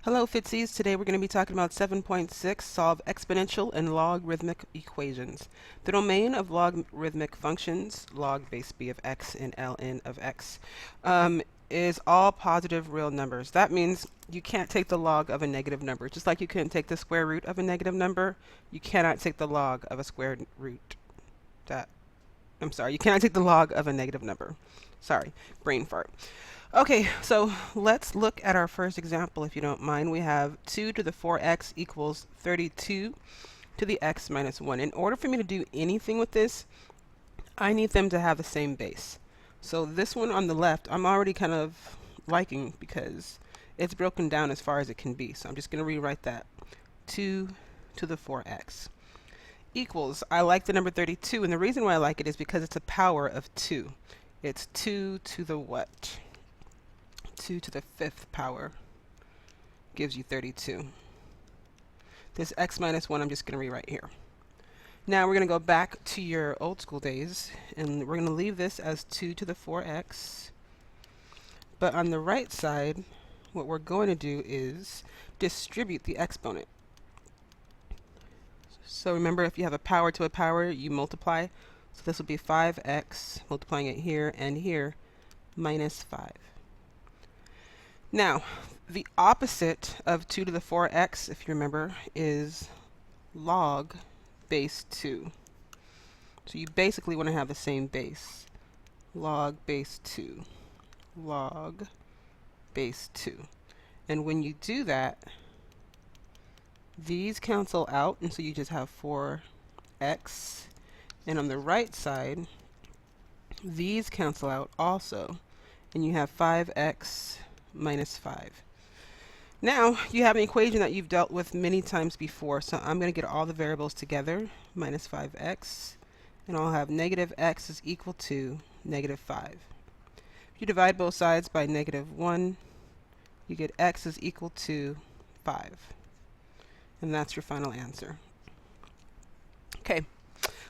Hello Fitsies, today we're going to be talking about 7.6, solve exponential and logarithmic equations. The domain of logarithmic functions, log base b of x and ln of x, is all positive real numbers. That means you can't take the log of a negative number. Just like you couldn't take the square root of a negative number, you cannot take the log of a square root. You cannot take the log of a negative number. Sorry, brain fart. Okay, so let's look at our first example, if you don't mind. We have 2 to the 4x equals 32 to the x minus 1. In order for me to do anything with this, I need them to have the same base. So this one on the left, I'm already kind of liking because it's broken down as far as it can be. So I'm just going to rewrite that. 2 to the 4x equals, I like the number 32, and the reason why I like it is because it's a power of 2. It's 2 to the what? 2 to the 5th power gives you 32. This x minus 1 I'm just going to rewrite here. Now we're going to go back to your old school days, and we're going to leave this as 2 to the 4x. But on the right side, what we're going to do is distribute the exponent. So remember, if you have a power to a power, you multiply. So this will be 5x, multiplying it here and here, minus 5. Now, the opposite of 2 to the 4x, if you remember, is log base 2. So you basically want to have the same base. Log base 2. Log base 2. And when you do that, these cancel out, and so you just have 4x. And on the right side, these cancel out also, and you have 5x minus 5. Now you have an equation that you've dealt with many times before, so I'm going to get all the variables together, minus 5x, and I'll have negative x is equal to negative 5. If you divide both sides by negative 1, you get x is equal to 5. And that's your final answer. Okay,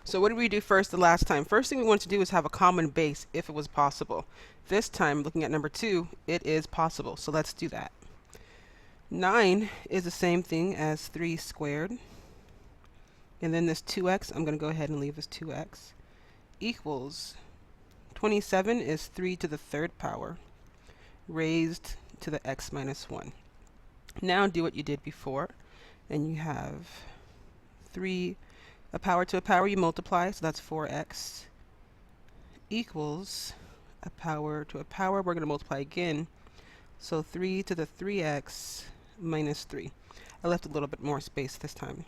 so what did we do first the last time? First thing we wanted to do is have a common base if it was possible. This time, looking at number 2, it is possible, so let's do that. 9 is the same thing as 3 squared. And then this 2x, I'm going to go ahead and leave this 2x, equals 27 is 3 to the 3rd power raised to the x minus 1. Now do what you did before, and you have 3, a power to a power, you multiply, so that's 4x, equals a power to a power, we're going to multiply again, so 3 to the 3x minus 3. I left a little bit more space this time.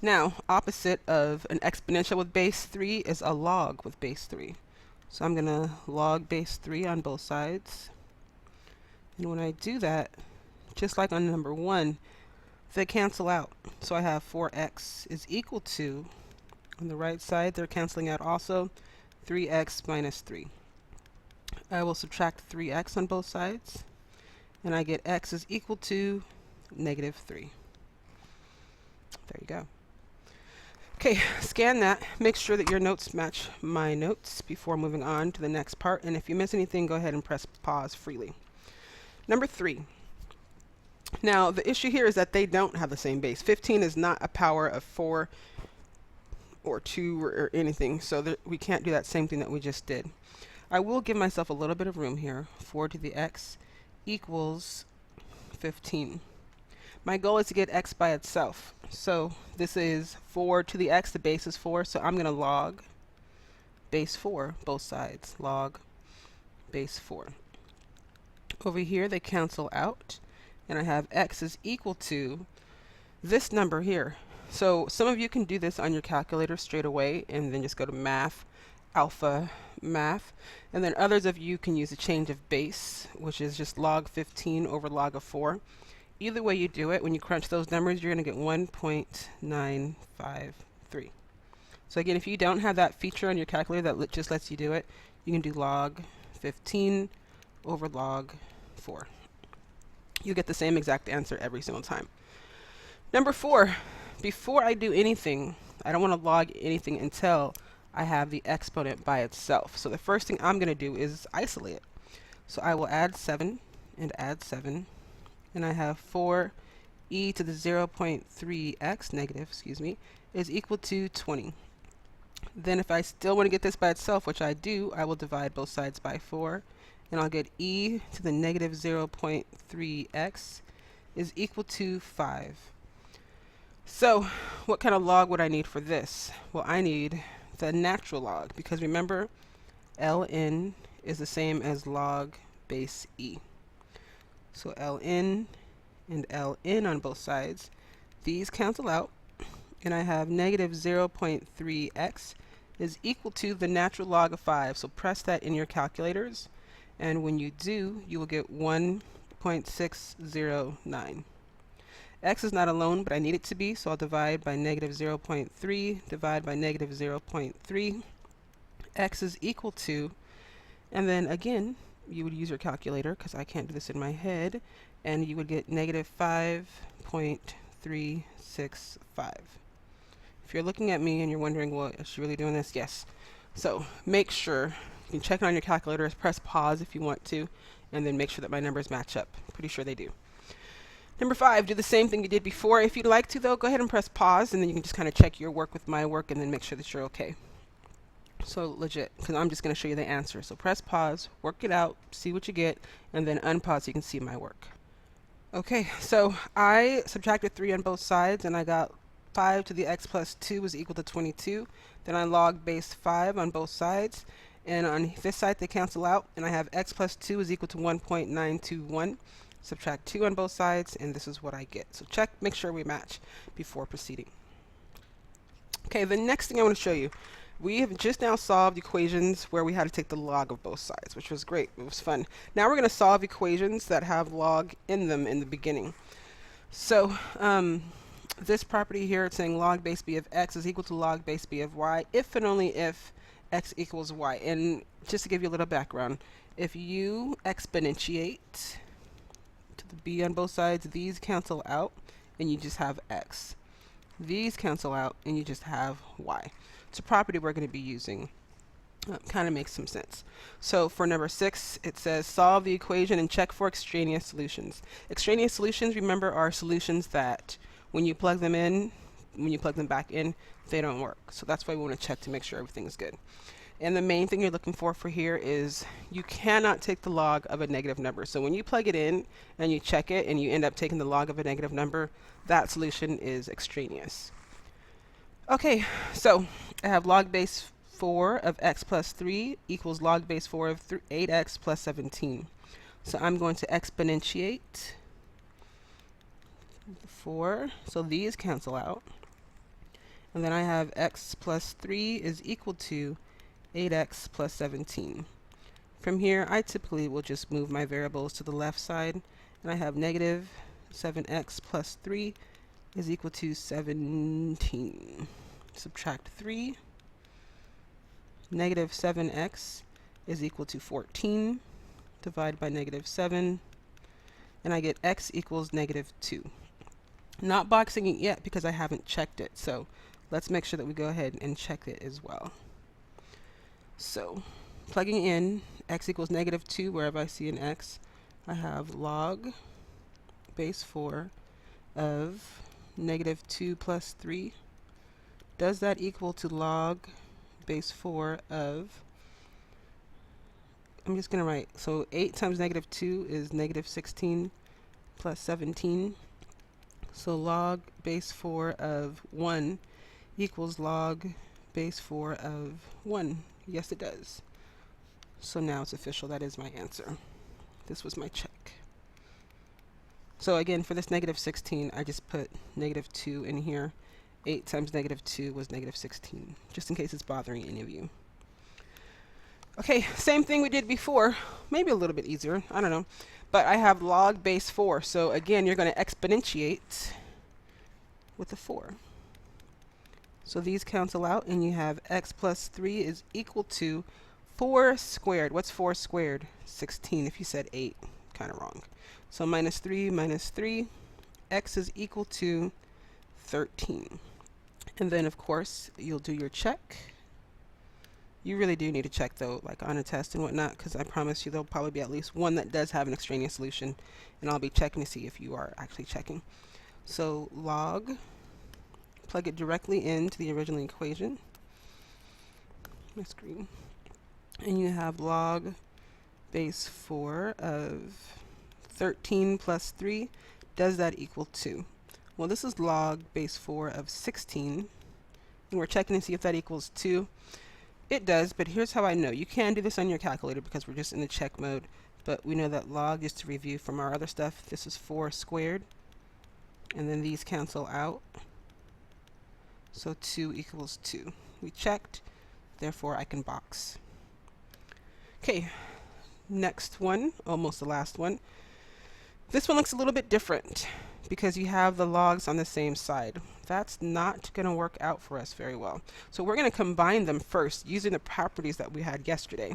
Now, opposite of an exponential with base 3 is a log with base 3. So I'm going to log base 3 on both sides. And when I do that, just like on number 1, they cancel out. So I have 4x is equal to, on the right side, they're canceling out also, 3x minus 3. I will subtract 3x on both sides, and I get x is equal to negative 3. There you go. Okay, scan that. Make sure that your notes match my notes before moving on to the next part. And if you miss anything, go ahead and press pause freely. Number 3. Now, the issue here is that they don't have the same base. 15 is not a power of 4 or 2 or anything, so we can't do that same thing that we just did. I will give myself a little bit of room here. 4 to the x equals 15. My goal is to get x by itself. So this is 4 to the x, the base is 4, so I'm going to log base 4, both sides. Log base 4. Over here they cancel out, and I have x is equal to this number here. So some of you can do this on your calculator straight away and then just go to math, alpha, math, and then others of you can use a change of base, which is just log 15 over log of 4. Either way you do it, when you crunch those numbers, you're going to get 1.953. So again, if you don't have that feature on your calculator that just lets you do it, you can do log 15 over log 4. You get the same exact answer every single time. Number 4, before I do anything, I don't want to log anything until I have the exponent by itself. So the first thing I'm going to do is isolate it. So I will add 7 and add 7. and I have 4 e to the 0.3x, negative, excuse me, is equal to 20. Then if I still want to get this by itself, which I do, I will divide both sides by 4, and I'll get e to the negative 0.3x is equal to 5. So what kind of log would I need for this? Well, I need the natural log, because remember, ln is the same as log base e. So ln and ln on both sides. These cancel out, and I have negative 0.3x is equal to the natural log of 5. So press that in your calculators, and when you do, you will get 1.609. X is not alone, but I need it to be, so I'll divide by negative 0.3, divide by negative 0.3. X is equal to, and then again, you would use your calculator, because I can't do this in my head, and you would get negative 5.365. If you're looking at me and you're wondering, well, is she really doing this? Yes. So make sure, you can check it on your calculator, press pause if you want to, and then make sure that my numbers match up. Pretty sure they do. Number 5, do the same thing you did before. If you'd like to, though, go ahead and press pause, and then you can just kind of check your work with my work and then make sure that you're okay. So legit, because I'm just going to show you the answer. So press pause, work it out, see what you get, and then unpause so you can see my work. Okay, so I subtracted 3 on both sides, and I got 5 to the x plus 2 is equal to 22. Then I log base 5 on both sides, and on this side they cancel out, and I have x plus 2 is equal to 1.921. Subtract 2 on both sides, and this is what I get. So check, make sure we match before proceeding. Okay, the next thing I want to show you, we have just now solved equations where we had to take the log of both sides, which was great. It was fun. Now we're going to solve equations that have log in them in the beginning. So this property here, it's saying log base b of x is equal to log base b of y if and only if x equals y. And just to give you a little background, if you exponentiate to the b on both sides, these cancel out and you just have x. These cancel out and you just have y. It's a property we're going to be using. Kind of makes some sense. So for number 6, it says solve the equation and check for extraneous solutions. Extraneous solutions, remember, are solutions that when you plug them in, when you plug them back in, they don't work. So that's why we want to check to make sure everything is good. And the main thing you're looking for here is you cannot take the log of a negative number. So when you plug it in and you check it and you end up taking the log of a negative number, that solution is extraneous. Okay, so I have log base 4 of x plus 3 equals log base 4 of 8x plus 17. So I'm going to exponentiate 4. So these cancel out. And then I have x plus 3 is equal to 8x plus 17. From here, I typically will just move my variables to the left side, and I have negative 7x plus 3 is equal to 17. Subtract 3. Negative 7x is equal to 14. Divide by negative 7, and I get x equals negative 2. Not boxing it yet because I haven't checked it, so let's make sure that we go ahead and check it as well. So plugging in x equals negative 2 wherever I see an x, I have log base 4 of negative 2 plus 3. Does that equal to log base 4 of, I'm just going to write, so 8 times negative 2 is negative 16 plus 17. So log base 4 of 1 equals log base 4 of 1. Yes, it does. So now it's official. That is my answer. This was my check. So again, for this negative 16, I just put negative 2 in here. 8 times negative 2 was negative 16, just in case it's bothering any of you. Okay, same thing we did before. Maybe a little bit easier. I don't know. But I have log base 4. So again, you're going to exponentiate with a 4. So these cancel out, and you have x plus 3 is equal to 4 squared. What's 4 squared? 16. If you said 8, kind of wrong. So minus 3 minus 3, x is equal to 13. And then, of course, you'll do your check. You really do need to check though, like on a test and whatnot, because I promise you there'll probably be at least one that does have an extraneous solution, and I'll be checking to see if you are actually checking. So log, plug it directly into the original equation. My screen. And you have log base 4 of 13 plus 3. Does that equal 2? Well, this is log base 4 of 16. And we're checking to see if that equals 2. It does, but here's how I know. You can do this on your calculator because we're just in the check mode. But we know that log, just to review from our other stuff, this is 4 squared. And then these cancel out. So 2 equals 2. We checked, therefore I can box. Okay, next one, almost the last one. This one looks a little bit different because you have the logs on the same side. That's not going to work out for us very well. So we're going to combine them first using the properties that we had yesterday.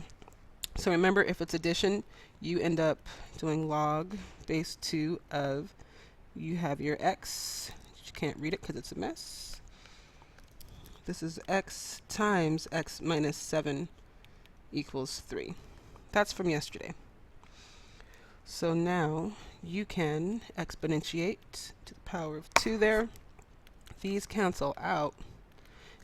So remember, if it's addition, you end up doing log base 2 of, you have your x, you can't read it because it's a mess. This is x times x minus 7 equals 3. That's from yesterday. So now you can exponentiate to the power of 2 there. These cancel out.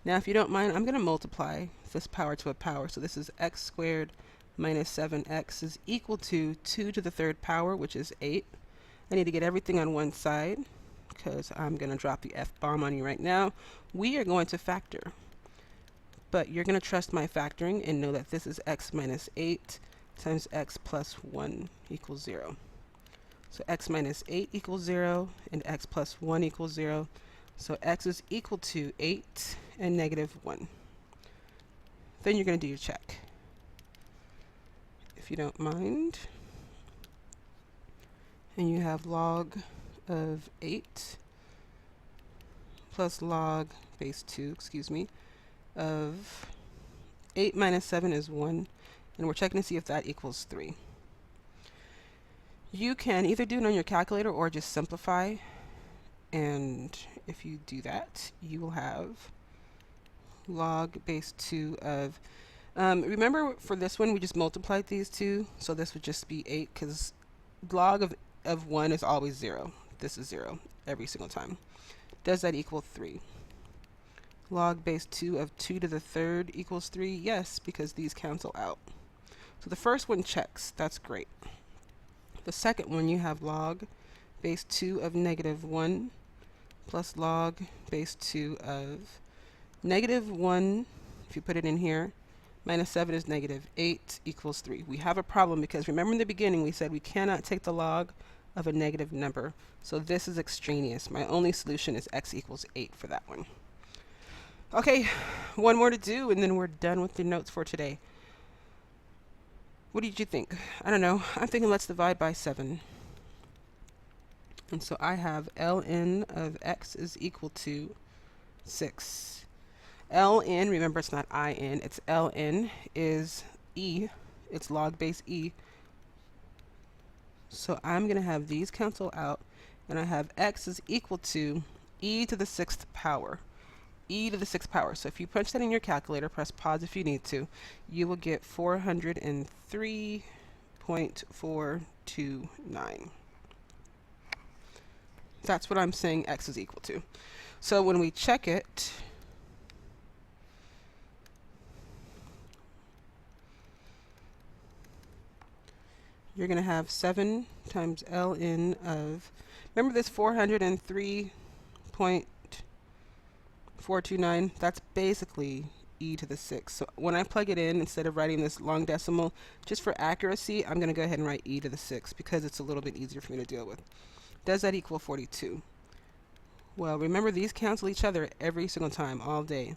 Now if you don't mind, I'm going to multiply this power to a power. So this is x squared minus 7x is equal to 2 to the 3rd power, which is 8. I need to get everything on one side because I'm going to drop the F-bomb on you right now. We are going to factor. But you're going to trust my factoring and know that this is x minus 8 times x plus 1 equals 0. So x minus 8 equals 0 and x plus 1 equals 0. So x is equal to 8 and negative 1. Then you're going to do your check, if you don't mind. And you have log of 8 plus log base 2, of 8 minus 7 is 1. And we're checking to see if that equals 3. You can either do it on your calculator or just simplify. And if you do that, you will have log base 2 of, remember for this one we just multiplied these two, so this would just be 8 because log of 1 is always 0. This is 0 every single time. Does that equal 3? Log base 2 of 2 to the 3rd equals 3? Yes, because these cancel out. So the first one checks. That's great. The second one, you have log base 2 of negative 1 plus log base 2 of negative 1, if you put it in here, minus 7 is negative 8 equals 3. We have a problem because remember in the beginning we said we cannot take the log of a negative number. So this is extraneous. My only solution is x equals 8 for that one. Okay, one more to do and then we're done with the notes for today. What did you think? I don't know. I'm thinking let's divide by 7. And so I have ln of x is equal to 6. ln, remember it's not in, it's ln, is e. It's log base e. So I'm going to have these cancel out, and I have x is equal to e to the 6th power. E to the 6th power. So if you punch that in your calculator, press pause if you need to, you will get 403.429. That's what I'm saying x is equal to. So when we check it, you're going to have 7 times ln of, remember this 403.429, that's basically e to the 6th. So when I plug it in, instead of writing this long decimal, just for accuracy, I'm going to go ahead and write e to the 6th because it's a little bit easier for me to deal with. Does that equal 42? Well, remember these cancel each other every single time, all day,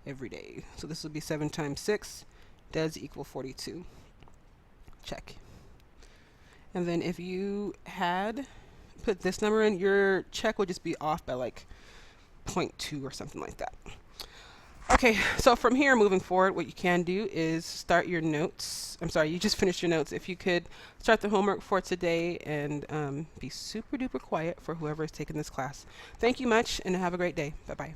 every day. So this will be 7 times 6 does equal 42. Check. And then if you had put this number in, your check would just be off by like 0.2 or something like that. Okay, so from here moving forward, what you can do is start your notes. I'm sorry, you just finished your notes. If you could start the homework for today and be super duper quiet for whoever is taking this class. Thank you much and have a great day. Bye-bye.